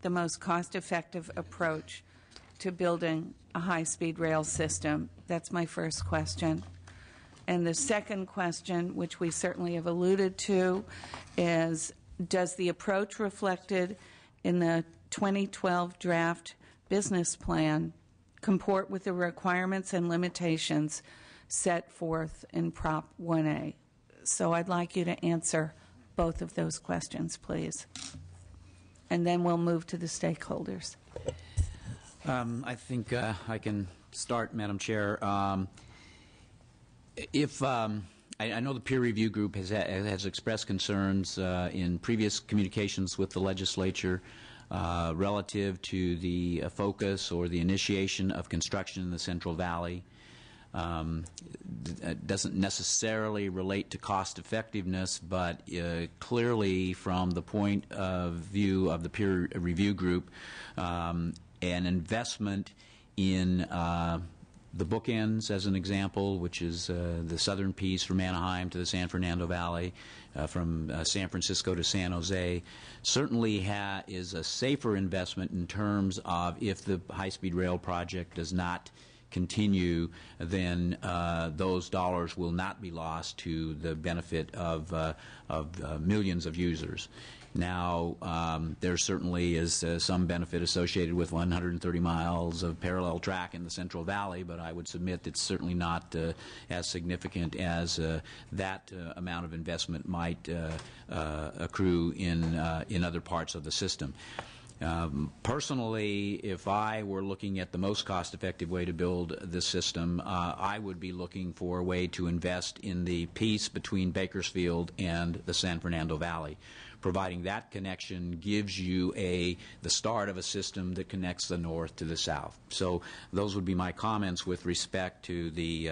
the most cost-effective approach to building a high-speed rail system? That's my first question. And the second question, which we certainly have alluded to, is does the approach reflected in the 2012 draft business plan comport with the requirements and limitations set forth in Prop 1A? So I'd like you to answer both of those questions, please. And then we'll move to the stakeholders. I think I can start, Madam Chair. I know the peer review group has expressed concerns in previous communications with the legislature relative to the focus or the initiation of construction in the Central Valley. It doesn't necessarily relate to cost effectiveness, but clearly from the point of view of the peer review group, an investment in the bookends, as an example, which is the southern piece from Anaheim to the San Fernando Valley, from San Francisco to San Jose, certainly is a safer investment in terms of if the high-speed rail project does not continue, then those dollars will not be lost to the benefit of millions of users. Now, there certainly is some benefit associated with 130 miles of parallel track in the Central Valley, but I would submit it's certainly not as significant as that amount of investment might accrue in other parts of the system. Personally, if I were looking at the most cost-effective way to build this system, I would be looking for a way to invest in the piece between Bakersfield and the San Fernando Valley. Providing that connection gives you the start of a system that connects the north to the south. So those would be my comments with respect to the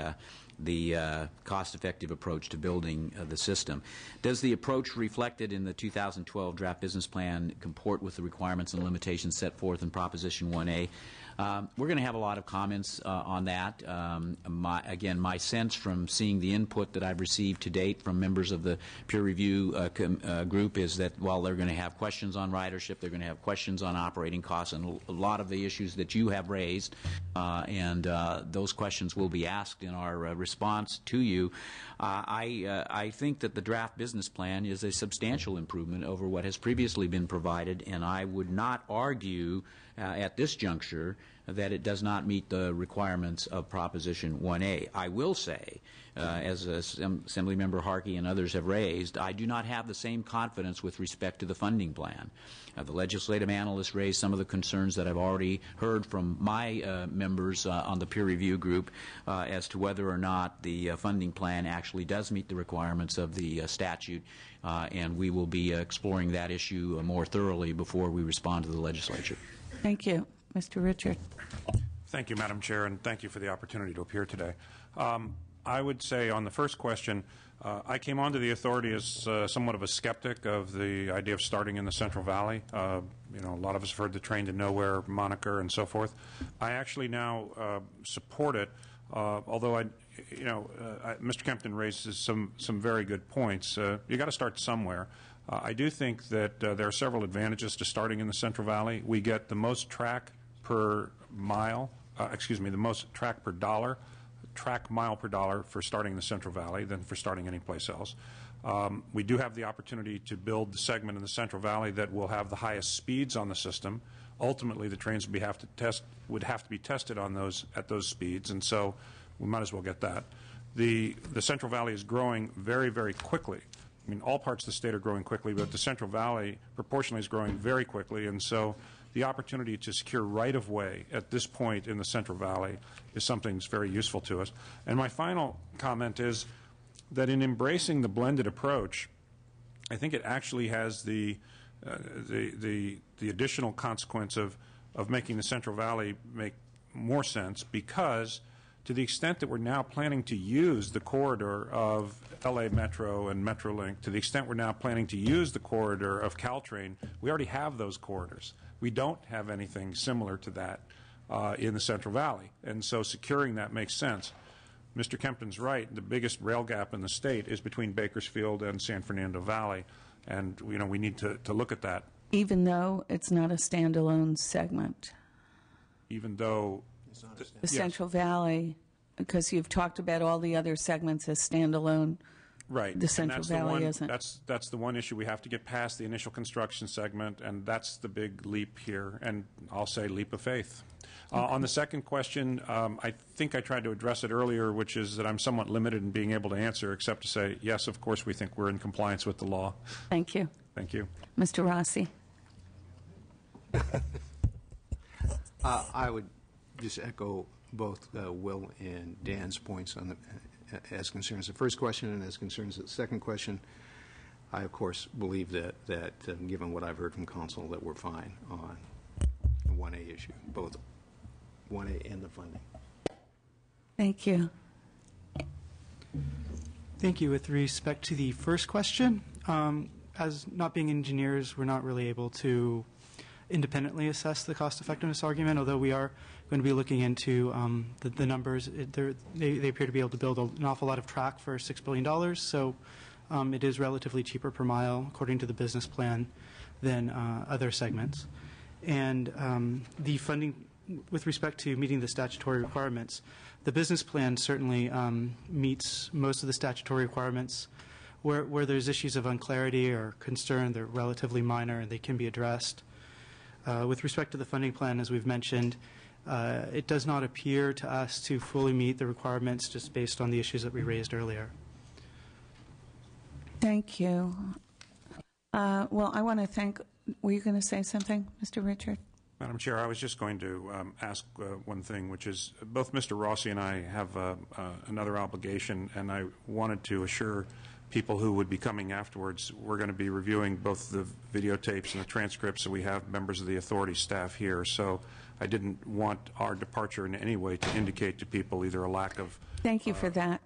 cost-effective approach to building the system. Does the approach reflected in the 2012 draft business plan comport with the requirements and limitations set forth in Proposition 1A? We're going to have a lot of comments on that. Again, my sense from seeing the input that I've received to date from members of the peer review group is that while they're going to have questions on ridership, they're going to have questions on operating costs and a lot of the issues that you have raised, and those questions will be asked in our response to you. I think that the draft business plan is a substantial improvement over what has previously been provided, and I would not argue at this juncture that it does not meet the requirements of Proposition 1A. I will say, as Assemblymember Harkey and others have raised, I do not have the same confidence with respect to the funding plan. The legislative analysts raised some of the concerns that I've already heard from my members on the peer review group as to whether or not the funding plan actually does meet the requirements of the statute, and we will be exploring that issue more thoroughly before we respond to the legislature. Thank you. Mr. Richard. Thank you, Madam Chair, and thank you for the opportunity to appear today. I would say on the first question, I came onto the authority as somewhat of a skeptic of the idea of starting in the Central Valley. A lot of us have heard the train to nowhere moniker and so forth. I actually now support it, although Mr. Kempton raises some very good points. You got to start somewhere. I do think that there are several advantages to starting in the Central Valley. We get the most track per mile, the most track mile per dollar for starting in the Central Valley than for starting anyplace else. We do have the opportunity to build the segment in the Central Valley that will have the highest speeds on the system. Ultimately, the trains would have to be tested on at those speeds, and so we might as well get that. The Central Valley is growing very, very quickly. I mean, all parts of the state are growing quickly, but the Central Valley proportionally is growing very quickly, and so the opportunity to secure right-of-way at this point in the Central Valley is something that's very useful to us. And my final comment is that in embracing the blended approach, I think it actually has the additional consequence of making the Central Valley make more sense, because to the extent that we're now planning to use the corridor of LA Metro and Metrolink, to the extent we're now planning to use the corridor of Caltrain, we already have those corridors. We don't have anything similar to that in the Central Valley, and so securing that makes sense. Mr. Kempton's right. The biggest rail gap in the state is between Bakersfield and San Fernando Valley, and we need to look at that. Even though it's not a standalone segment? Even though The yes. Central Valley, because you've talked about all the other segments as standalone. Right. The Central and Valley one, isn't. That's the one issue. We have to get past the initial construction segment, and that's the big leap here, and I'll say leap of faith. On the second question, I think I tried to address it earlier, which is that I'm somewhat limited in being able to answer, except to say, yes, of course, we think we're in compliance with the law. Thank you. Thank you. Mr. Rossi? I would just echo both Will and Dan's points on as concerns the first question and as concerns the second question. I, of course, believe that given what I've heard from counsel, that we're fine on the 1A issue, both 1A and the funding. Thank you. Thank you. With respect to the first question, as not being engineers, we're not really able to independently assess the cost-effectiveness argument, although we are going to be looking into the numbers. They appear to be able to build an awful lot of track for $6 billion, so it is relatively cheaper per mile, according to the business plan, than other segments. And the funding, with respect to meeting the statutory requirements, the business plan certainly meets most of the statutory requirements. Where there's issues of unclarity or concern, they're relatively minor and they can be addressed. With respect to the funding plan, as we've mentioned, it does not appear to us to fully meet the requirements just based on the issues that we raised earlier. Thank you. Well, I want to thank, were you going to say something, Mr. Richard? Madam Chair, I was just going to ask one thing, which is both Mr. Rossi and I have another obligation, and I wanted to assure people who would be coming afterwards, we're going to be reviewing both the videotapes and the transcripts, so we have members of the authority staff here. So I didn't want our departure in any way to indicate to people either a lack of Thank you for that.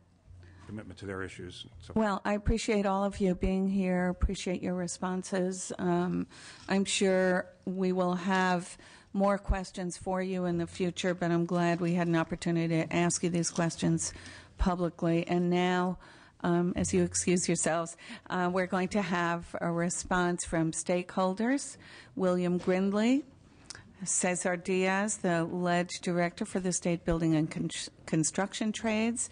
commitment to their issues. So. Well, I appreciate all of you being here, appreciate your responses. I'm sure we will have more questions for you in the future, but I'm glad we had an opportunity to ask you these questions publicly. And now, as you excuse yourselves, we're going to have a response from stakeholders. William Grindley, Cesar Diaz, the Ledge Director for the State Building and Construction Trades,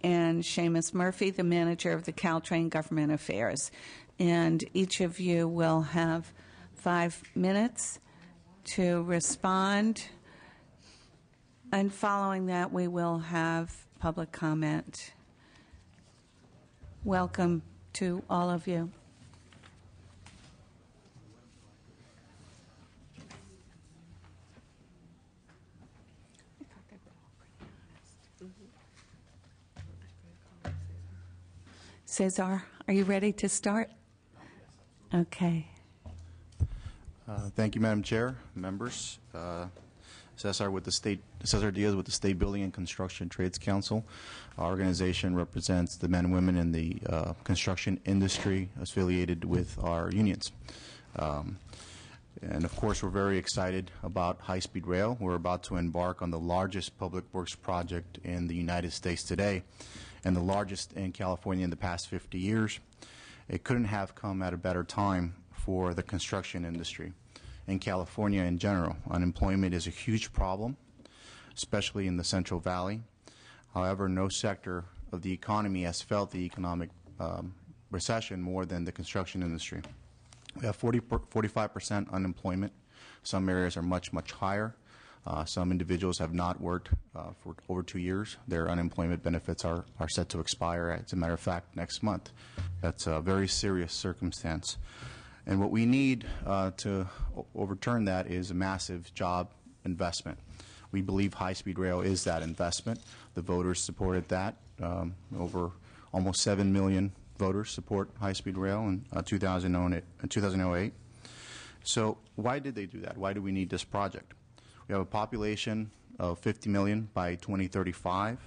and Seamus Murphy, the Manager of the Caltrain Government Affairs. And each of you will have 5 minutes to respond. And following that, we will have public comment. Welcome to all of you. Cesar, are you ready to start? Okay. Thank you, Madam Chair, members. Cesar Diaz with the State Building and Construction Trades Council. Our organization represents the men and women in the construction industry affiliated with our unions. And of course, we're very excited about high-speed rail. We're about to embark on the largest public works project in the United States today, and the largest in California in the past 50 years. It couldn't have come at a better time for the construction industry. In California in general, unemployment is a huge problem, especially in the Central Valley. However, no sector of the economy has felt the economic recession more than the construction industry. We have 45% unemployment. Some areas are much, much higher. Some individuals have not worked for over 2 years. Their unemployment benefits are set to expire, as a matter of fact, next month. That's a very serious circumstance. And what we need to overturn that is a massive job investment. We believe high-speed rail is that investment. The voters supported that. Over almost 7 million voters support high-speed rail in 2008. So why did they do that? Why do we need this project? We have a population of 50 million by 2035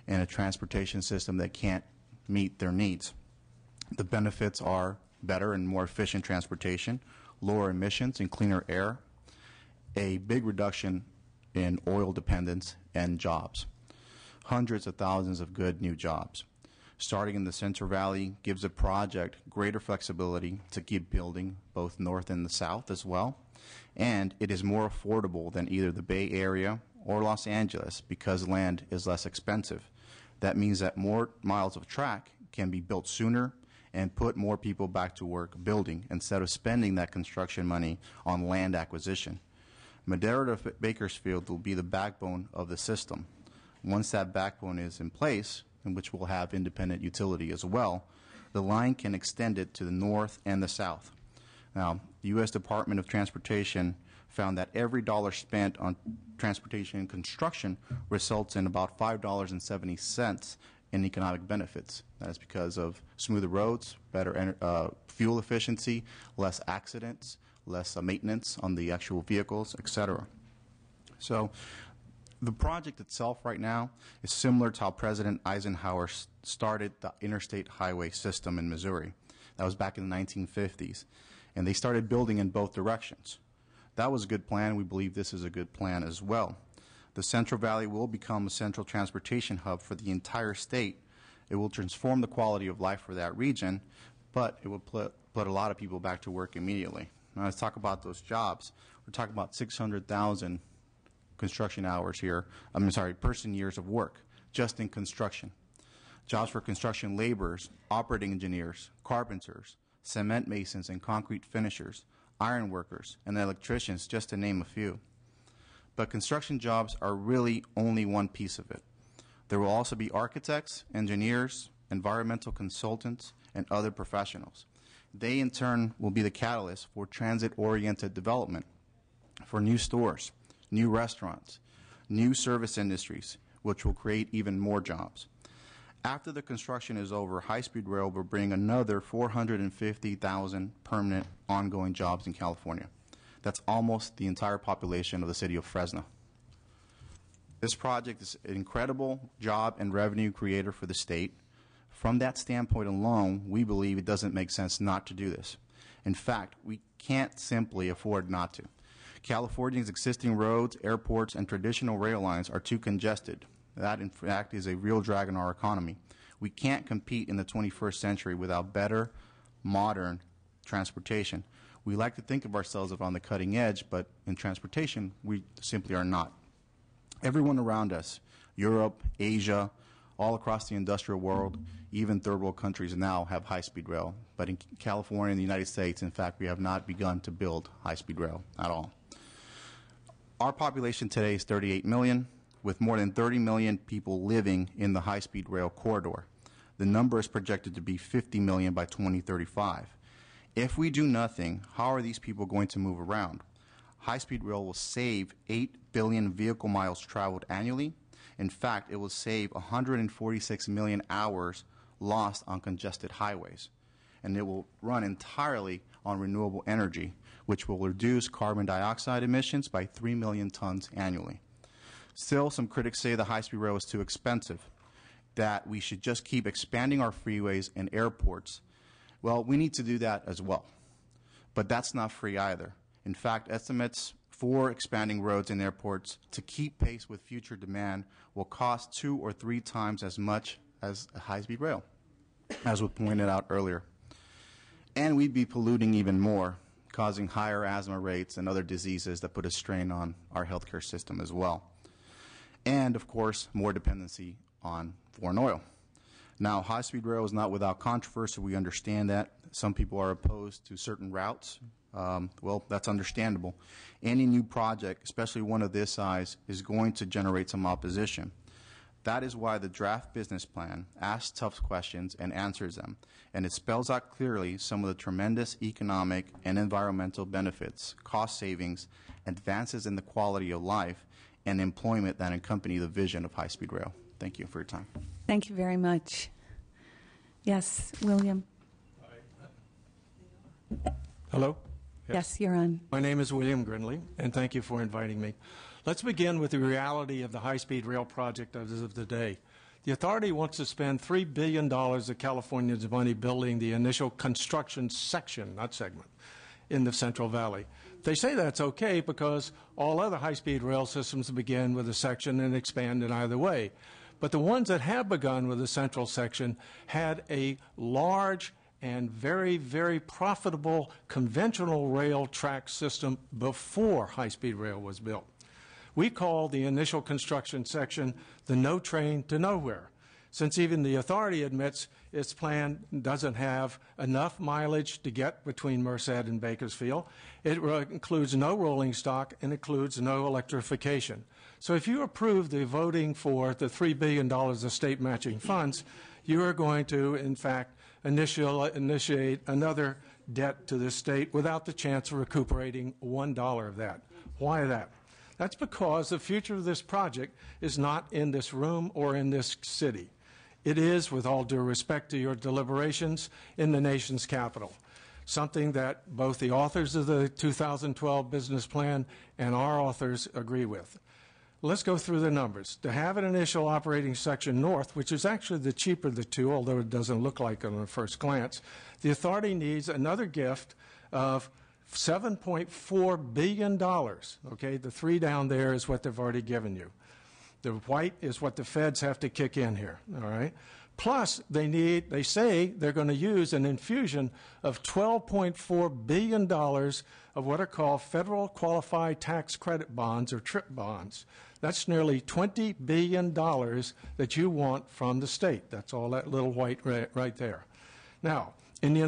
and a transportation system that can't meet their needs. The benefits are better and more efficient transportation, lower emissions and cleaner air, a big reduction in oil dependence, and jobs. Hundreds of thousands of good new jobs. Starting in the Central Valley gives the project greater flexibility to keep building both north and the south as well. And it is more affordable than either the Bay Area or Los Angeles because land is less expensive. That means that more miles of track can be built sooner and put more people back to work building instead of spending that construction money on land acquisition. Madera to Bakersfield will be the backbone of the system. Once that backbone is in place, in which we'll have independent utility as well, the line can extend it to the north and the south. Now, the U.S. Department of Transportation found that every dollar spent on transportation and construction results in about $5.70 in economic benefits. That is because of smoother roads, better fuel efficiency, less accidents, less maintenance on the actual vehicles, etc. So the project itself right now is similar to how President Eisenhower started the interstate highway system in Missouri. That was back in the 1950s. And they started building in both directions. That was a good plan. We believe this is a good plan as well. The Central Valley will become a central transportation hub for the entire state. It will transform the quality of life for that region, but it will put a lot of people back to work immediately. Now, let's talk about those jobs. We're talking about 600,000 construction hours here, person years of work just in construction. Jobs for construction laborers, operating engineers, carpenters, cement masons and concrete finishers, iron workers, and electricians, just to name a few. But construction jobs are really only one piece of it. There will also be architects, engineers, environmental consultants, and other professionals. They, in turn, will be the catalyst for transit-oriented development, for new stores, new restaurants, new service industries, which will create even more jobs. After the construction is over, high-speed rail will bring another 450,000 permanent ongoing jobs in California. That's almost the entire population of the city of Fresno. This project is an incredible job and revenue creator for the state. From that standpoint alone, we believe it doesn't make sense not to do this. In fact, we can't simply afford not to. California's existing roads, airports, and traditional rail lines are too congested. That, in fact, is a real drag on our economy. We can't compete in the 21st century without better, modern transportation. We like to think of ourselves as on the cutting edge, but in transportation, we simply are not. Everyone around us, Europe, Asia, all across the industrial world, even third world countries now have high-speed rail. But in California and the United States, in fact, we have not begun to build high-speed rail at all. Our population today is 38 million. With more than 30 million people living in the high-speed rail corridor. The number is projected to be 50 million by 2035. If we do nothing, how are these people going to move around? High-speed rail will save 8 billion vehicle miles traveled annually. In fact, it will save 146 million hours lost on congested highways. And it will run entirely on renewable energy, which will reduce carbon dioxide emissions by 3 million tons annually. Still, some critics say the high-speed rail is too expensive, that we should just keep expanding our freeways and airports. Well, we need to do that as well. But that's not free either. In fact, estimates for expanding roads and airports to keep pace with future demand will cost 2 or 3 times as much as a high-speed rail, as was pointed out earlier. And we'd be polluting even more, causing higher asthma rates and other diseases that put a strain on our healthcare system as well. And, of course, more dependency on foreign oil. Now, high-speed rail is not without controversy. We understand that. Some people are opposed to certain routes. Well, that's understandable. Any new project, especially one of this size, is going to generate some opposition. That is why the draft business plan asks tough questions and answers them, and it spells out clearly some of the tremendous economic and environmental benefits, cost savings, advances in the quality of life, and employment that accompany the vision of high-speed rail. Thank you for your time. Thank you very much. Yes, William. Hello? Yes, you're on. My name is William Grindley, and thank you for inviting me. Let's begin with the reality of the high-speed rail project as of today. The authority wants to spend $3 billion of California's money building the initial construction section, not segment, in the Central Valley. They say that's okay because all other high-speed rail systems begin with a section and expand in either way. But the ones that have begun with the central section had a large and very, very profitable conventional rail track system before high-speed rail was built. We call the initial construction section the no train to nowhere, since even the authority admits its plan doesn't have enough mileage to get between Merced and Bakersfield. It includes no rolling stock and includes no electrification. So if you approve the voting for the $3 billion of state matching funds, you are going to, in fact, initiate another debt to the state without the chance of recuperating $1 of that. Why that? That's because the future of this project is not in this room or in this city. It is, with all due respect to your deliberations, in the nation's capital, something that both the authors of the 2012 business plan and our authors agree with. Let's go through the numbers. To have an initial operating section north, which is actually the cheaper of the two, although it doesn't look like it on the first glance, the authority needs another gift of $7.4 billion. Okay, the three down there is what they've already given you. The white is what the feds have to kick in here, all right? Plus, they say they're going to use an infusion of $12.4 billion of what are called federal qualified tax credit bonds, or TRIP bonds. That's nearly $20 billion that you want from the state. That's all that little white right there. Now, in the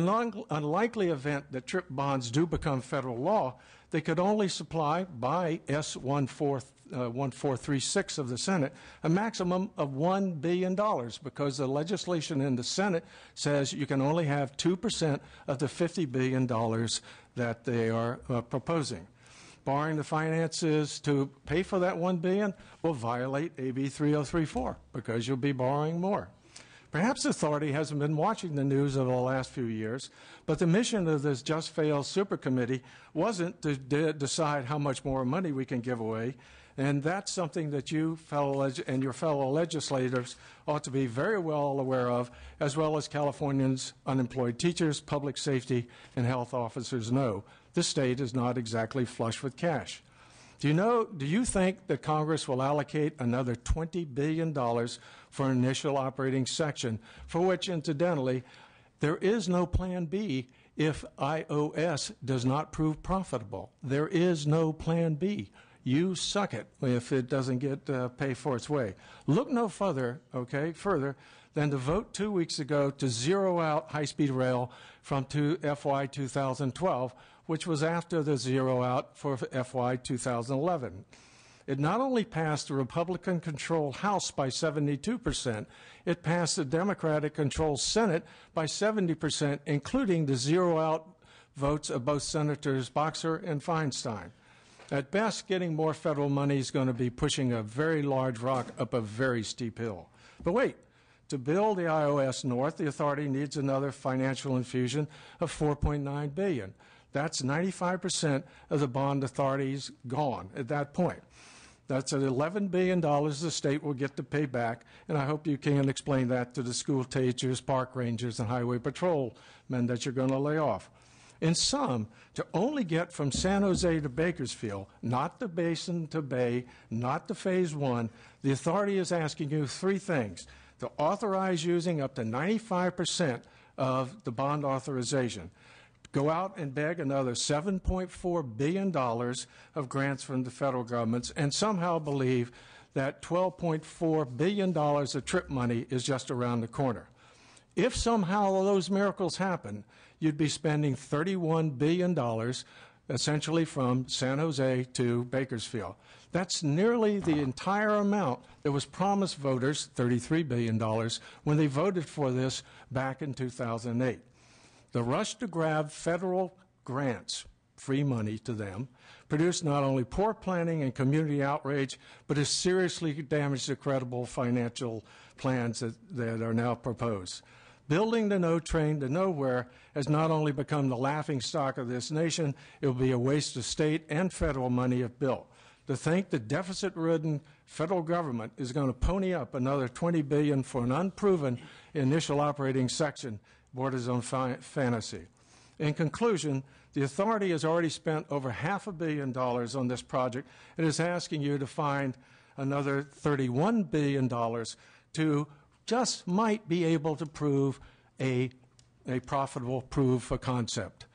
unlikely event that TRIP bonds do become federal law, they could only supply, by S-1436 of the Senate, a maximum of $1 billion, because the legislation in the Senate says you can only have 2% of the $50 billion that they are proposing. Borrowing the finances to pay for that $1 billion will violate AB 3034, because you'll be borrowing more. Perhaps the authority hasn't been watching the news over the last few years, but the mission of this Just Fail Super Committee wasn't to decide how much more money we can give away, and that's something that you and your fellow legislators ought to be very well aware of, as well as Californians, unemployed teachers, public safety, and health officers know. The state is not exactly flush with cash. Do you think that Congress will allocate another $20 billion for an initial operating section, for which, incidentally, there is no plan B if IOS does not prove profitable? There is no plan B. You suck it if it doesn't get pay for its way. Look no further than to vote 2 weeks ago to zero out high-speed rail from FY 2012, which was after the zero out for FY 2011. It not only passed the Republican-controlled House by 72%, it passed the Democratic-controlled Senate by 70%, including the zero-out votes of both Senators Boxer and Feinstein. At best, getting more federal money is going to be pushing a very large rock up a very steep hill. But wait, to build the IOS North, the authority needs another financial infusion of $4.9 billion. That's 95% of the bond authority's gone at that point. That's $11 billion the state will get to pay back, and I hope you can explain that to the school teachers, park rangers, and highway patrolmen that you're going to lay off. In sum, to only get from San Jose to Bakersfield, not the Basin to Bay, not to Phase 1, the authority is asking you three things: to authorize using up to 95% of the bond authorization, go out and beg another $7.4 billion of grants from the federal governments, and somehow believe that $12.4 billion of TRIP money is just around the corner. If somehow those miracles happen, you'd be spending $31 billion essentially from San Jose to Bakersfield. That's nearly the entire amount that was promised voters, $33 billion, when they voted for this back in 2008. The rush to grab federal grants, free money to them, produced not only poor planning and community outrage, but has seriously damaged the credible financial plans that are now proposed. Building the no train to nowhere has not only become the laughingstock of this nation, it will be a waste of state and federal money if built. To think the deficit-ridden federal government is going to pony up another $20 billion for an unproven initial operating section borders on fantasy. In conclusion, the authority has already spent over $500 million on this project and is asking you to find another $31 billion to just might be able to prove a profitable proof of concept.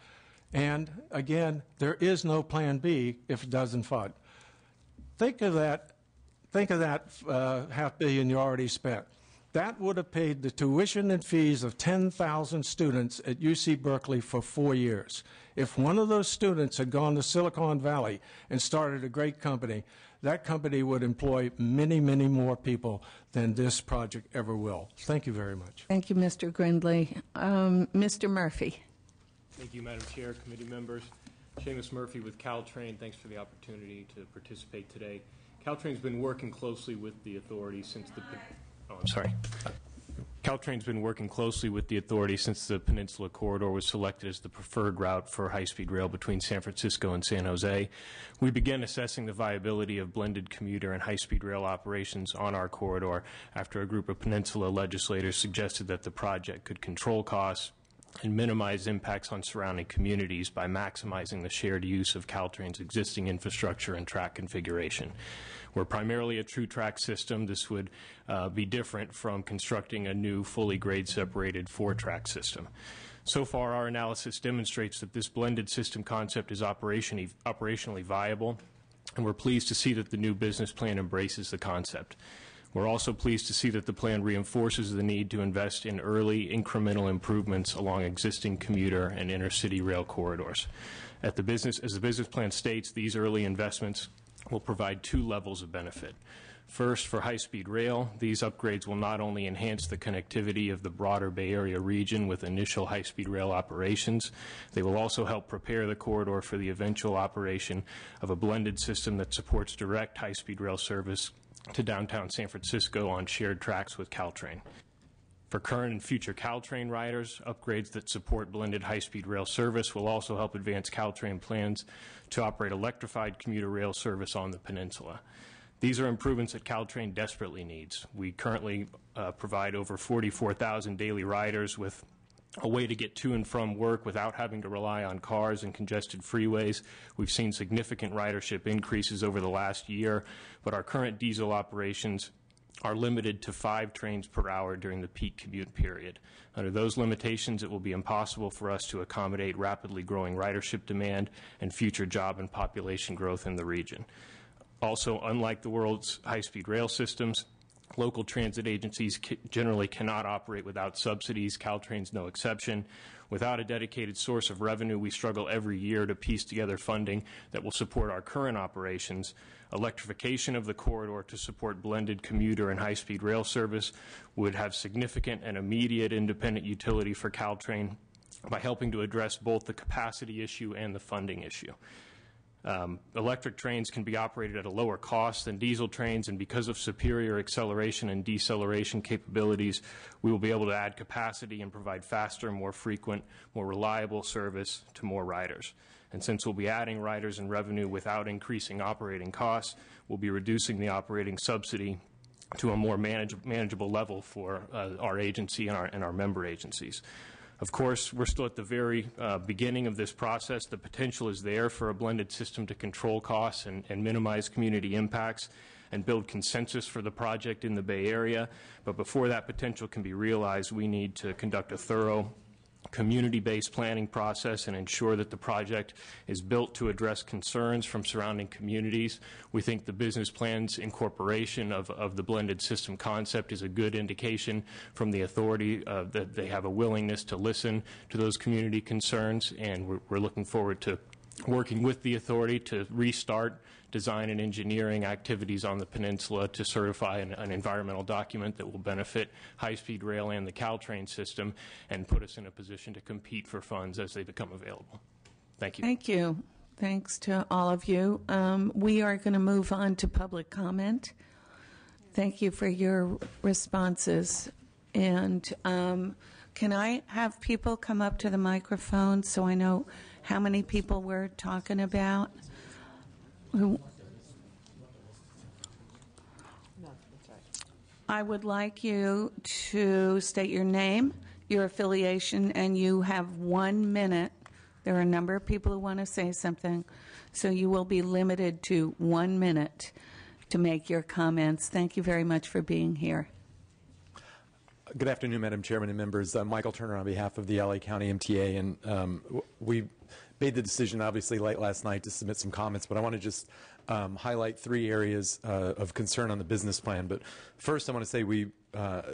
And again, there is no plan B if it doesn't fund. Think of that $500 million you already spent. That would have paid the tuition and fees of 10,000 students at UC Berkeley for 4 years. If one of those students had gone to Silicon Valley and started a great company, that company would employ many, many more people than this project ever will. Thank you very much. Thank you, Mr. Grindley. Mr. Murphy. Thank you, Madam Chair, committee members. Seamus Murphy with Caltrain. Thanks for the opportunity to participate today. Caltrain's been working closely with the authority since the... Caltrain's been working closely with the authority since the Peninsula Corridor was selected as the preferred route for high-speed rail between San Francisco and San Jose. We began assessing the viability of blended commuter and high-speed rail operations on our corridor after a group of Peninsula legislators suggested that the project could control costs and minimize impacts on surrounding communities by maximizing the shared use of Caltrain's existing infrastructure and track configuration. We're primarily a true track system. This would be different from constructing a new fully grade separated 4-track system. So far, our analysis demonstrates that this blended system concept is operationally viable, and we're pleased to see that the new business plan embraces the concept. We're also pleased to see that the plan reinforces the need to invest in early incremental improvements along existing commuter and intercity rail corridors. As the business plan states, these early investments will provide 2 levels of benefit. First, for high-speed rail, these upgrades will not only enhance the connectivity of the broader Bay Area region with initial high-speed rail operations, they will also help prepare the corridor for the eventual operation of a blended system that supports direct high-speed rail service to downtown San Francisco on shared tracks with Caltrain. For current and future Caltrain riders, upgrades that support blended high-speed rail service will also help advance Caltrain plans to operate electrified commuter rail service on the peninsula. These are improvements that Caltrain desperately needs. We currently provide over 44,000 daily riders with a way to get to and from work without having to rely on cars and congested freeways. We've seen significant ridership increases over the last year, but our current diesel operations are limited to 5 trains per hour during the peak commute period. Under those limitations, it will be impossible for us to accommodate rapidly growing ridership demand and future job and population growth in the region. Also, unlike the world's high-speed rail systems, local transit agencies generally cannot operate without subsidies. Caltrain's no exception. Without a dedicated source of revenue, we struggle every year to piece together funding that will support our current operations. Electrification of the corridor to support blended commuter and high-speed rail service would have significant and immediate independent utility for Caltrain by helping to address both the capacity issue and the funding issue. Electric trains can be operated at a lower cost than diesel trains, and because of superior acceleration and deceleration capabilities, we will be able to add capacity and provide faster, more frequent, more reliable service to more riders. And since we'll be adding riders and revenue without increasing operating costs, we'll be reducing the operating subsidy to a more manageable level for our agency and our member agencies. Of course, we're still at the very beginning of this process. The potential is there for a blended system to control costs and minimize community impacts and build consensus for the project in the Bay Area. But before that potential can be realized, we need to conduct a thorough community-based planning process and ensure that the project is built to address concerns from surrounding communities. We think the business plan's incorporation of the blended system concept is a good indication from the authority that they have a willingness to listen to those community concerns, and we're looking forward to working with the authority to restart design and engineering activities on the peninsula to certify an environmental document that will benefit high-speed rail and the Caltrain system and put us in a position to compete for funds as they become available. Thank you. Thank you. Thanks to all of you. We are going to move on to public comment. Thank you for your responses. And can I have people come up to the microphone so I know how many people we're talking about? I would like you to state your name, your affiliation, and you have 1 minute. There are a number of people who want to say something, so you will be limited to 1 minute to make your comments. Thank you very much for being here. Good afternoon, Madam Chairman and members. Michael Turner on behalf of the LA County MTA, and we made the decision, obviously, late last night to submit some comments, but I want to just highlight 3 areas of concern on the business plan. But first, I want to say we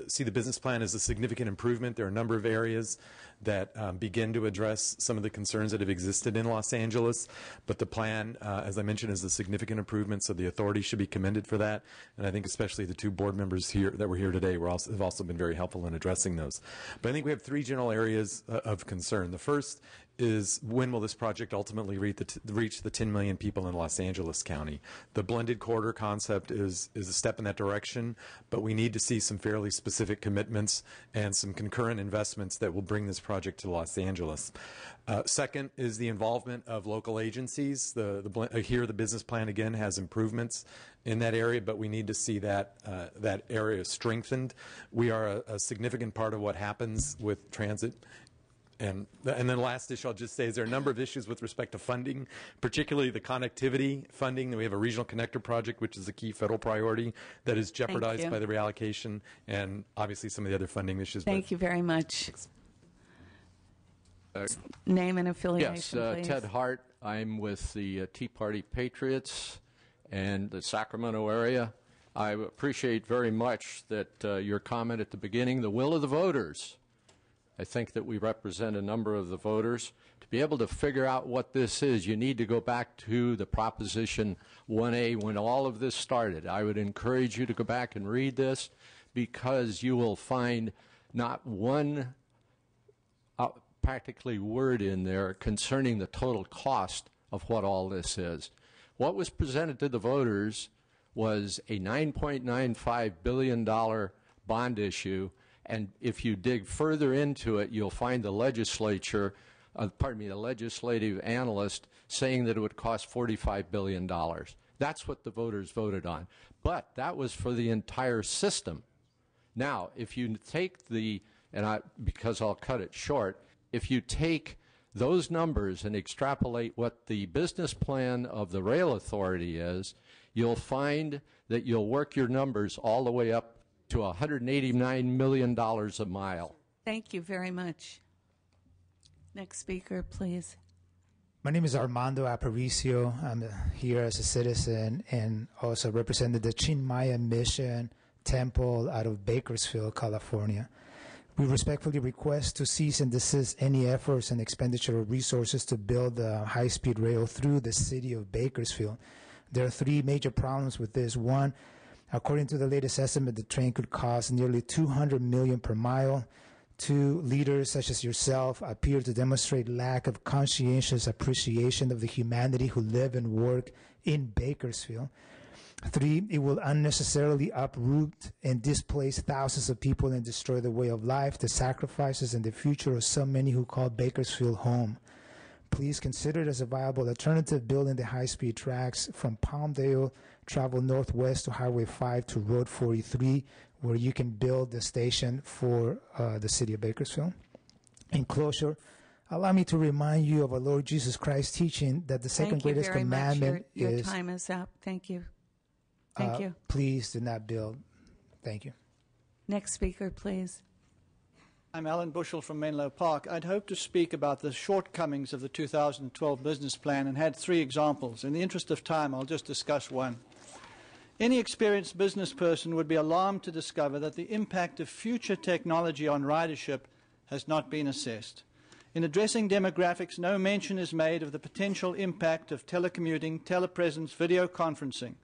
see the business plan as a significant improvement. There are a number of areas that begin to address some of the concerns that have existed in Los Angeles, but the plan, as I mentioned, is a significant improvement, so the authority should be commended for that, and I think especially the 2 board members here that were here today have also been very helpful in addressing those. But I think we have 3 general areas of concern. The first is, when will this project ultimately reach the 10 million people in Los Angeles County? The blended corridor concept is a step in that direction, but we need to see some fairly specific commitments and some concurrent investments that will bring this project to Los Angeles. Second is the involvement of local agencies. Here, the business plan again has improvements in that area, but we need to see that area strengthened. We are a significant part of what happens with transit. And then the last issue I'll just say is there are a number of issues with respect to funding, particularly the connectivity funding. We have a regional connector project, which is a key federal priority that is jeopardized by the reallocation, and obviously some of the other funding issues. Thank you very much. Name and affiliation, please. Ted Hart. I'm with the Tea Party Patriots and the Sacramento area. I appreciate very much that your comment at the beginning, the will of the voters. I think that we represent a number of the voters. To be able to figure out what this is, you need to go back to the Proposition 1A when all of this started. I would encourage you to go back and read this, because you will find not one practically word in there concerning the total cost of what all this is. What was presented to the voters was a $9.95 billion bond issue. And if you dig further into it, you'll find the legislature, the legislative analyst saying that it would cost $45 billion. That's what the voters voted on. But that was for the entire system. Now, if you take because I'll cut it short, if you take those numbers and extrapolate what the business plan of the rail authority is, you'll find that you'll work your numbers all the way up to $189 million a mile. Thank you very much. Next speaker, please. My name is Armando Aparicio. I'm here as a citizen and also represented the Chinmaya Mission Temple out of Bakersfield, California. We respectfully request to cease and desist any efforts and expenditure of resources to build the high-speed rail through the city of Bakersfield. There are 3 major problems with this. One, according to the latest estimate, the train could cost nearly $200 million per mile. 2, leaders such as yourself appear to demonstrate lack of conscientious appreciation of the humanity who live and work in Bakersfield. 3, it will unnecessarily uproot and displace thousands of people and destroy the way of life, the sacrifices, and the future of so many who call Bakersfield home. Please consider it as a viable alternative, building the high-speed tracks from Palmdale, travel northwest to Highway 5 to Road 43, where you can build the station for the city of Bakersfield. In closure, allow me to remind you of our Lord Jesus Christ's teaching that the second greatest commandment is... Your time is up. Thank you. Thank you. Please do not build. Thank you. Next speaker, please. I'm Alan Bushell from Menlo Park. I'd hoped to speak about the shortcomings of the 2012 business plan and had 3 examples. In the interest of time, I'll just discuss one. Any experienced business person would be alarmed to discover that the impact of future technology on ridership has not been assessed. In addressing demographics, no mention is made of the potential impact of telecommuting, telepresence, video conferencing,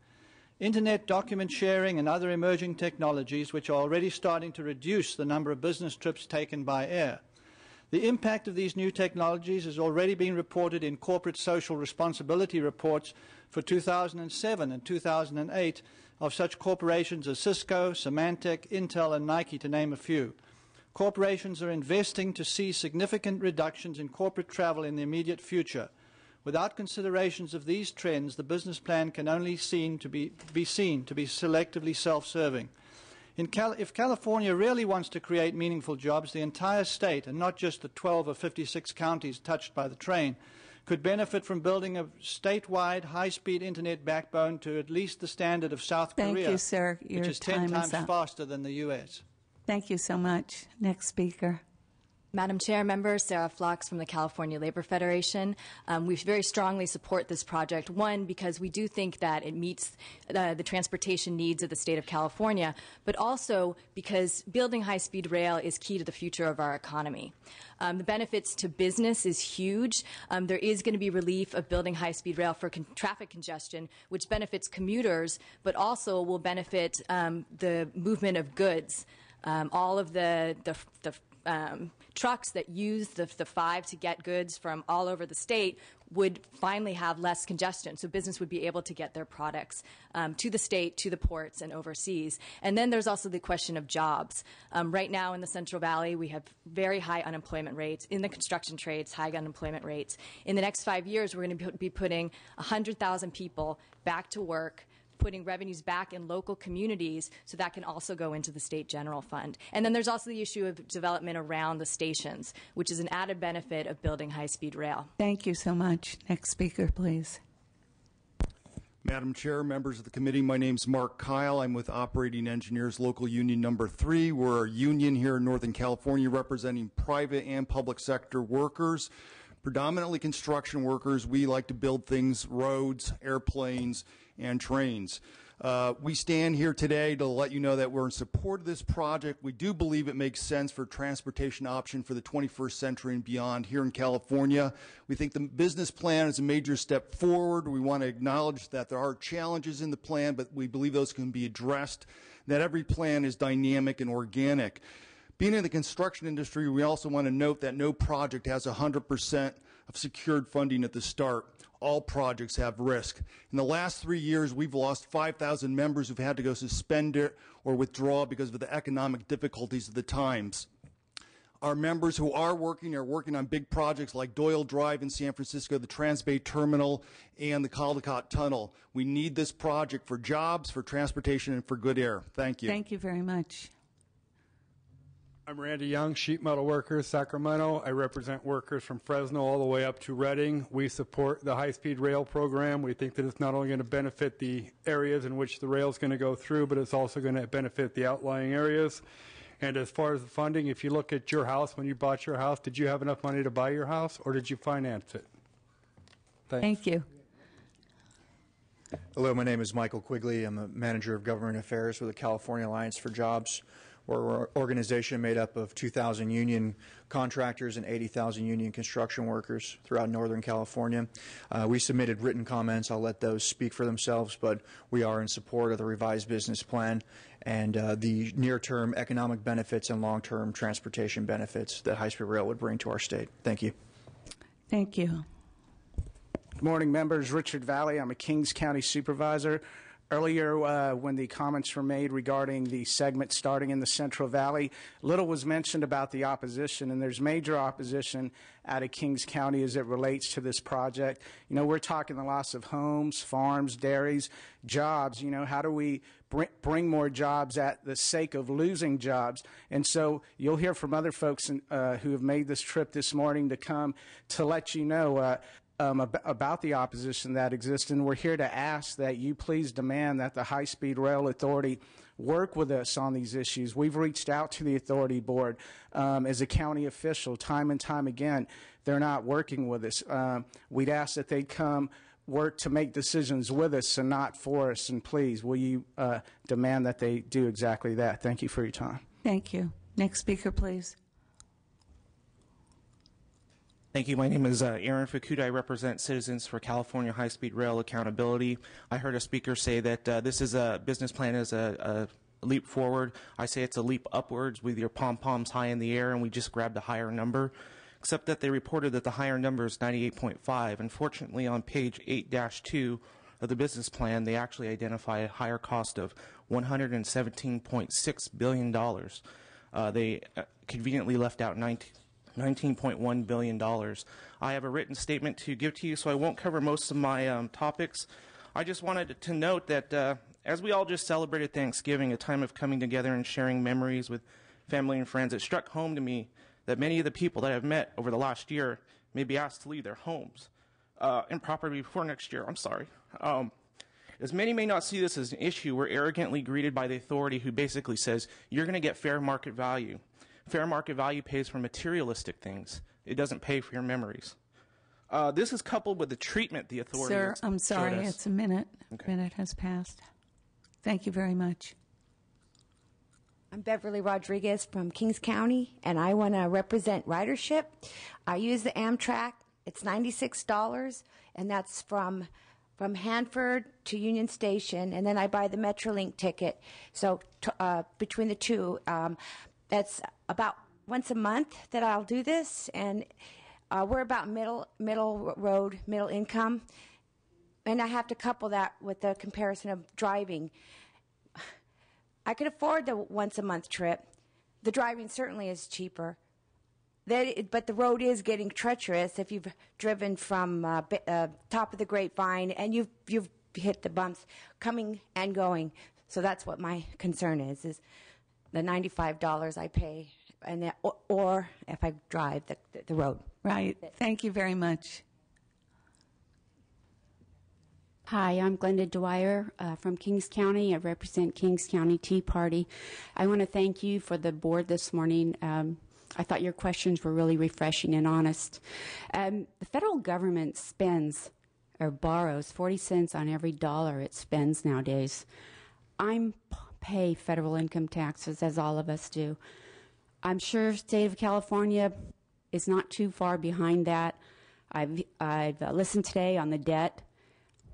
Internet document sharing and other emerging technologies which are already starting to reduce the number of business trips taken by air. The impact of these new technologies has already been reported in corporate social responsibility reports for 2007 and 2008 of such corporations as Cisco, Symantec, Intel, and Nike, to name a few. Corporations are investing to see significant reductions in corporate travel in the immediate future. Without considerations of these trends, the business plan can only be seen to be selectively self-serving. If California really wants to create meaningful jobs, the entire state, and not just the 12 or 56 counties touched by the train, could benefit from building a statewide high-speed Internet backbone to at least the standard of South Korea, Thank you, sir. Your which is time 10 times up. faster than the U.S. Thank you so much. Next speaker. Madam Chair, members, Sarah Flocks from the California Labor Federation. We very strongly support this project, one, because we do think that it meets the transportation needs of the state of California, but also because building high-speed rail is key to the future of our economy. The benefits to business is huge. There is going to be relief of building high-speed rail for traffic congestion, which benefits commuters, but also will benefit the movement of goods. All of the trucks that use the 5 to get goods from all over the state would finally have less congestion, so business would be able to get their products to the state, to the ports, and overseas. And then there's also the question of jobs. Right now in the Central Valley, we have very high unemployment rates. In the construction trades, high unemployment rates. In the next 5 years, we're going to be putting 100,000 people back to work, putting revenues back in local communities, so that can also go into the state general fund. And then there's also the issue of development around the stations, which is an added benefit of building high-speed rail. Thank you so much. Next speaker, please. Madam Chair, members of the committee, my name's Mark Kyle. I'm with Operating Engineers Local Union Number 3. We're a union here in Northern California representing private and public sector workers, predominantly construction workers. We like to build things, roads, airplanes, and trains. We stand here today to let you know that we're in support of this project. We do believe it makes sense for a transportation option for the 21st century and beyond here in California. We think the business plan is a major step forward. We want to acknowledge that there are challenges in the plan, but we believe those can be addressed, that every plan is dynamic and organic. Being in the construction industry, we also want to note that no project has 100% of secured funding at the start. All projects have risk. In the last 3 years, we've lost 5,000 members who've had to go suspended or withdraw because of the economic difficulties of the times. Our members who are working on big projects like Doyle Drive in San Francisco, the Transbay Terminal, and the Caldecott Tunnel. We need this project for jobs, for transportation, and for good air. Thank you. Thank you very much. I'm Randy Young, Sheet Metal Workers, Sacramento. I represent workers from Fresno all the way up to Redding. We support the high-speed rail program. We think that it's not only going to benefit the areas in which the rail is going to go through, but it's also going to benefit the outlying areas. And as far as the funding, if you look at your house, when you bought your house, did you have enough money to buy your house, or did you finance it? Thanks. Thank you. Hello, my name is Michael Quigley. I'm the Manager of Government Affairs for the California Alliance for Jobs. We're an organization made up of 2,000 union contractors and 80,000 union construction workers throughout Northern California. We submitted written comments. I'll let those speak for themselves, but we are in support of the revised business plan and the near-term economic benefits and long-term transportation benefits that high-speed rail would bring to our state. Thank you. Thank you. Good morning, members. Richard Valley. I'm a Kings County supervisor. Earlier, when the comments were made regarding the segment starting in the Central Valley, little was mentioned about the opposition, and there's major opposition out of Kings County as it relates to this project. You know, we're talking the loss of homes, farms, dairies, jobs. You know, how do we bring more jobs at the sake of losing jobs? And so you'll hear from other folks who have made this trip this morning to come to let you know about the opposition that exists, and we're here to ask that you please demand that the High-Speed Rail Authority work with us on these issues. We've reached out to the authority board as a county official time and time again. They're not working with us. We'd ask that they come work to make decisions with us and not for us, and please, will you demand that they do exactly that? Thank you for your time. Thank you. Next speaker, please. Thank you. My name is Aaron Fukuda. I represent Citizens for California High-Speed Rail Accountability. I heard a speaker say that this is a business plan is a leap forward. I say it's a leap upwards with your pom-poms high in the air, and we just grabbed a higher number, except that they reported that the higher number is 98.5. Unfortunately, on page 8-2 of the business plan, they actually identify a higher cost of $117.6 billion. They conveniently left out $19.1 billion. I have a written statement to give to you, so I won't cover most of my topics. I just wanted to note that as we all just celebrated Thanksgiving, a time of coming together and sharing memories with family and friends, it struck home to me that many of the people that I've met over the last year may be asked to leave their homes improperly before next year. I'm sorry. As many may not see this as an issue, we're arrogantly greeted by the authority who basically says, you're going to get fair market value. Fair market value pays for materialistic things. It doesn't pay for your memories. This is coupled with the treatment the authority Sir, I'm sorry, showed us. it's a minute. Okay. A minute has passed. Thank you very much. I'm Beverly Rodriguez from Kings County, and I want to represent ridership. I use the Amtrak. It's $96, and that's from Hanford to Union Station, and then I buy the Metrolink ticket. So between the two, that's about once a month that I'll do this, and we're about middle road, middle income, and I have to couple that with the comparison of driving. I could afford the once-a-month trip. The driving certainly is cheaper. But the road is getting treacherous if you've driven from top of the Grapevine and you've hit the bumps coming and going. So that's what my concern is the $95 I pay, and or if I drive the road. Right. Thank you very much. Hi, I'm Glenda Dwyer from Kings County. I represent Kings County Tea Party. I want to thank you for the board this morning. I thought your questions were really refreshing and honest. The federal government spends or borrows 40 cents on every dollar it spends nowadays. I pay federal income taxes, as all of us do. I'm sure the state of California is not too far behind that. I've listened today on the debt.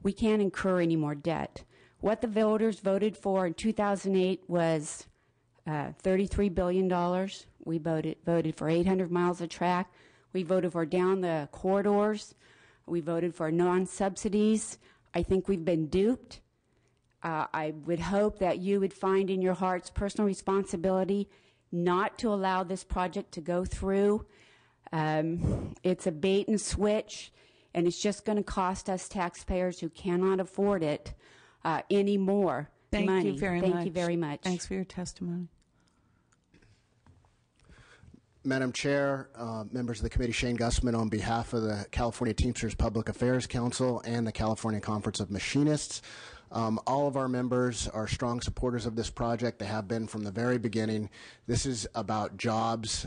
We can't incur any more debt. What the voters voted for in 2008 was $33 billion. We voted for 800 miles of track. We voted for down the corridors. We voted for non-subsidies. I think we've been duped. I would hope that you would find in your hearts personal responsibility not to allow this project to go through. It's a bait and switch, and it's just going to cost us taxpayers who cannot afford it any more money. Thank you very much. Thank you very much. Thanks for your testimony. Madam Chair, members of the committee, Shane Gussman on behalf of the California Teamsters Public Affairs Council and the California Conference of Machinists. All of our members are strong supporters of this project. They have been from the very beginning. This is about jobs.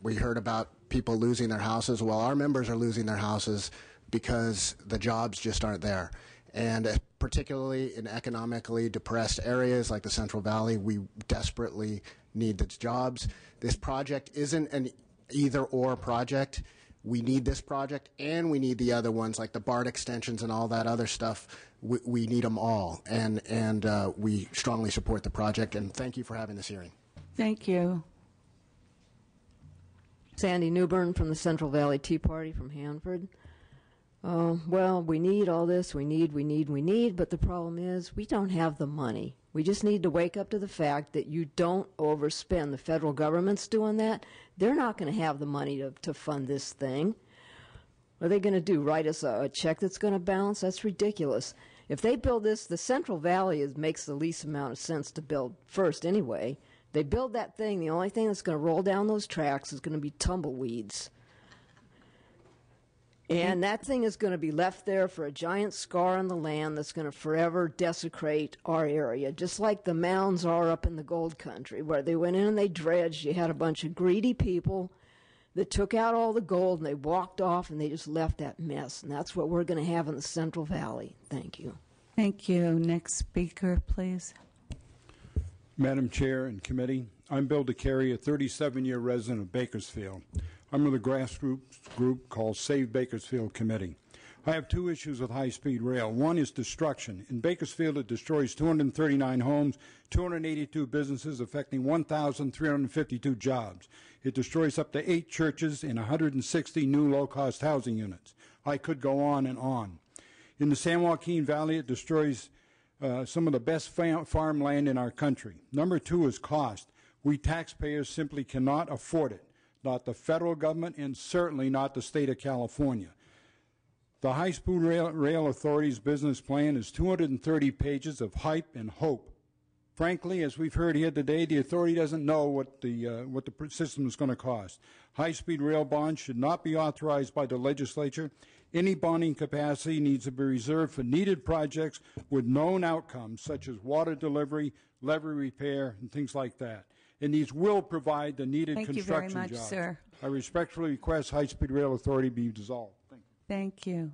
We heard about people losing their houses. Well, our members are losing their houses because the jobs just aren't there. And particularly in economically depressed areas like the Central Valley, we desperately need the jobs. This project isn't an either-or project. We need this project, and we need the other ones like the BART extensions and all that other stuff. We need them all, and we strongly support the project. And thank you for having this hearing. Thank you. Sandy Newbern from the Central Valley Tea Party from Hanford. Well, we need all this. We need, but the problem is we don't have the money. We just need to wake up to the fact that you don't overspend. The federal government's doing that. They're not going to have the money to fund this thing. What are they going to do, write us a check that's going to bounce? That's ridiculous. If they build this, the Central Valley makes the least amount of sense to build first anyway. They build that thing, the only thing that's going to roll down those tracks is going to be tumbleweeds. And that thing is going to be left there for a giant scar on the land that's going to forever desecrate our area, just like the mounds are up in the gold country, where they went in and they dredged. You had a bunch of greedy people that took out all the gold, and they walked off, and they just left that mess. And that's what we're going to have in the Central Valley. Thank you. Thank you. Next speaker, please. Madam Chair and committee, I'm Bill DeCary, a 37-year resident of Bakersfield. I'm with a grassroots group called Save Bakersfield Committee. I have two issues with high-speed rail. One is destruction. In Bakersfield, it destroys 239 homes, 282 businesses, affecting 1,352 jobs. It destroys up to 8 churches and 160 new low-cost housing units. I could go on and on. In the San Joaquin Valley, it destroys some of the best farmland in our country. Number two is cost. We taxpayers simply cannot afford it. Not the federal government, and certainly not the state of California. The High-Speed Rail Authority's business plan is 230 pages of hype and hope. Frankly, as we've heard here today, the authority doesn't know what the system is going to cost. High-speed rail bonds should not be authorized by the legislature. Any bonding capacity needs to be reserved for needed projects with known outcomes, such as water delivery, levee repair, and things like that. And these will provide the needed construction jobs. Thank you very much, sir. I respectfully request High-Speed Rail Authority be dissolved. Thank you.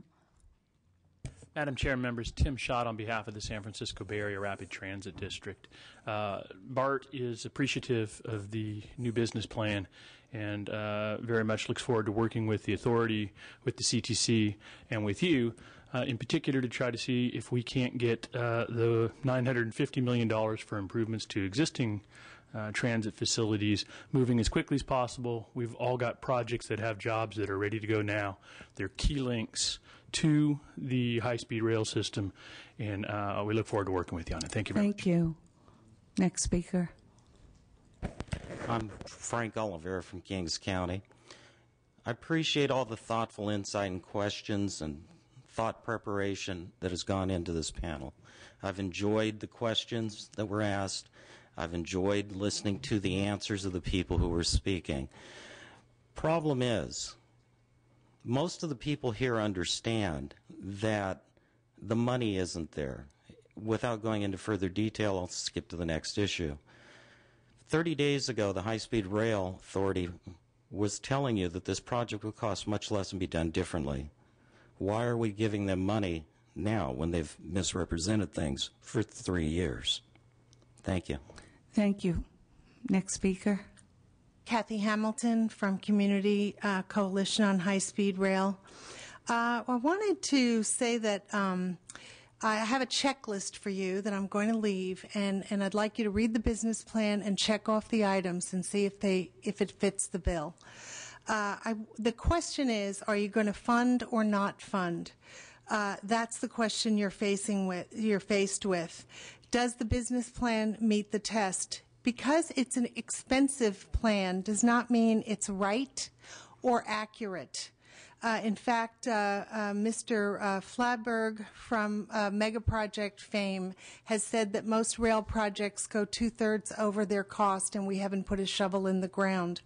Madam Chair and members, Tim Schott on behalf of the San Francisco Bay Area Rapid Transit District. BART is appreciative of the new business plan and very much looks forward to working with the authority, with the CTC, and with you, in particular to try to see if we can't get the $950 million for improvements to existing transit facilities moving as quickly as possible. We've all got projects that have jobs that are ready to go now. They're key links to the high-speed rail system, and we look forward to working with you on it. Thank you very much. Thank you. Next speaker. I'm Frank Oliver from Kings County. I appreciate all the thoughtful insight and questions and thought preparation that has gone into this panel. I've enjoyed the questions that were asked. I've enjoyed listening to the answers of the people who were speaking. Problem is, most of the people here understand that the money isn't there. Without going into further detail, I'll skip to the next issue. 30 days ago, the High-Speed Rail Authority was telling you that this project would cost much less and be done differently. Why are we giving them money now when they've misrepresented things for 3 years? Thank you. Thank you. Next speaker. Kathy Hamilton from Community Coalition on High-Speed Rail. I wanted to say that I have a checklist for you that I'm going to leave, and I'd like you to read the business plan and check off the items and see if it fits the bill. The question is, are you going to fund or not fund? That's the question you're faced with. Does the business plan meet the test? Because it's an expensive plan does not mean it's right or accurate. In fact, Mr. Fladberg from Mega Project fame has said that most rail projects go 2/3 over their cost, and we haven't put a shovel in the ground.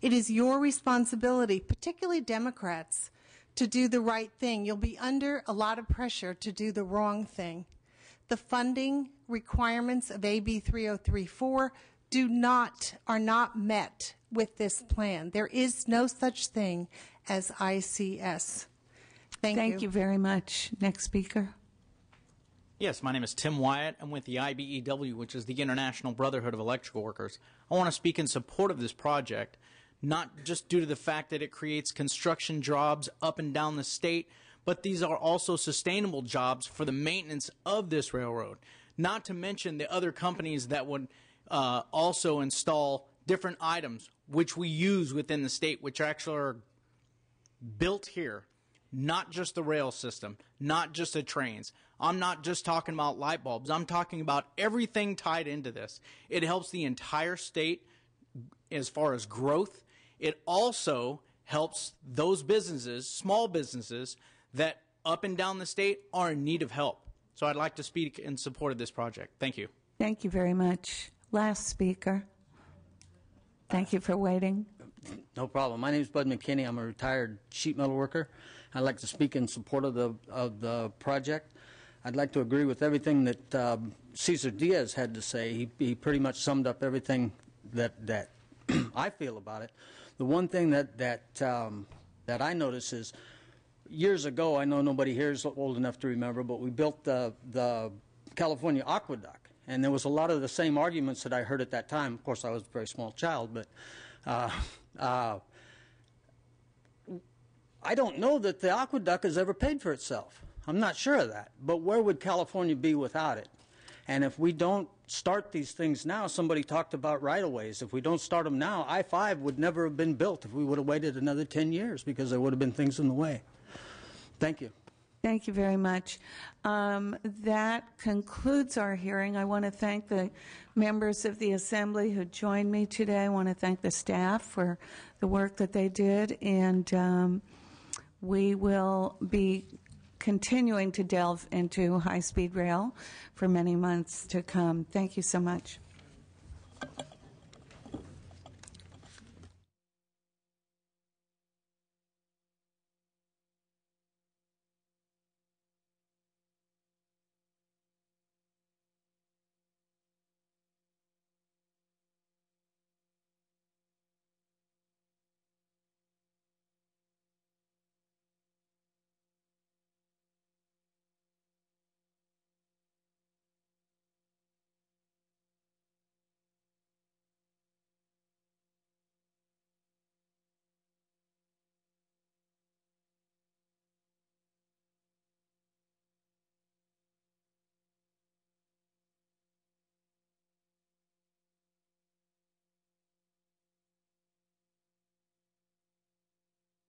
It is your responsibility, particularly Democrats, to do the right thing. You'll be under a lot of pressure to do the wrong thing. The funding requirements of AB 3034 are not met with this plan. There is no such thing as ICS. Thank you. Thank you very much. Next speaker. Yes, my name is Tim Wyatt. I'm with the IBEW, which is the International Brotherhood of Electrical Workers. I want to speak in support of this project, not just due to the fact that it creates construction jobs up and down the state, but these are also sustainable jobs for the maintenance of this railroad. Not to mention the other companies that would also install different items which we use within the state, which actually are built here. Not just the rail system, not just the trains. I'm not just talking about light bulbs. I'm talking about everything tied into this. It helps the entire state as far as growth. It also helps those businesses, small businesses, that up and down the state are in need of help. So I'd like to speak in support of this project. Thank you. Thank you very much. Last speaker. Thank you for waiting. No problem. My name is Bud McKinney. I'm a retired sheet metal worker. I'd like to speak in support of the project. I'd like to agree with everything that Cesar Diaz had to say. He pretty much summed up everything that I feel about it. The one thing that I notice is, years ago, I know nobody here is old enough to remember, but we built the California Aqueduct, and there was a lot of the same arguments that I heard at that time. Of course, I was a very small child, but I don't know that the aqueduct has ever paid for itself. I'm not sure of that. But where would California be without it? And if we don't start these things now, somebody talked about right-of-ways. If we don't start them now, I-5 would never have been built if we would have waited another 10 years because there would have been things in the way. Thank you. Thank you very much. That concludes our hearing. I want to thank the members of the Assembly who joined me today. I want to thank the staff for the work that they did, and we will be continuing to delve into high-speed rail for many months to come. Thank you so much.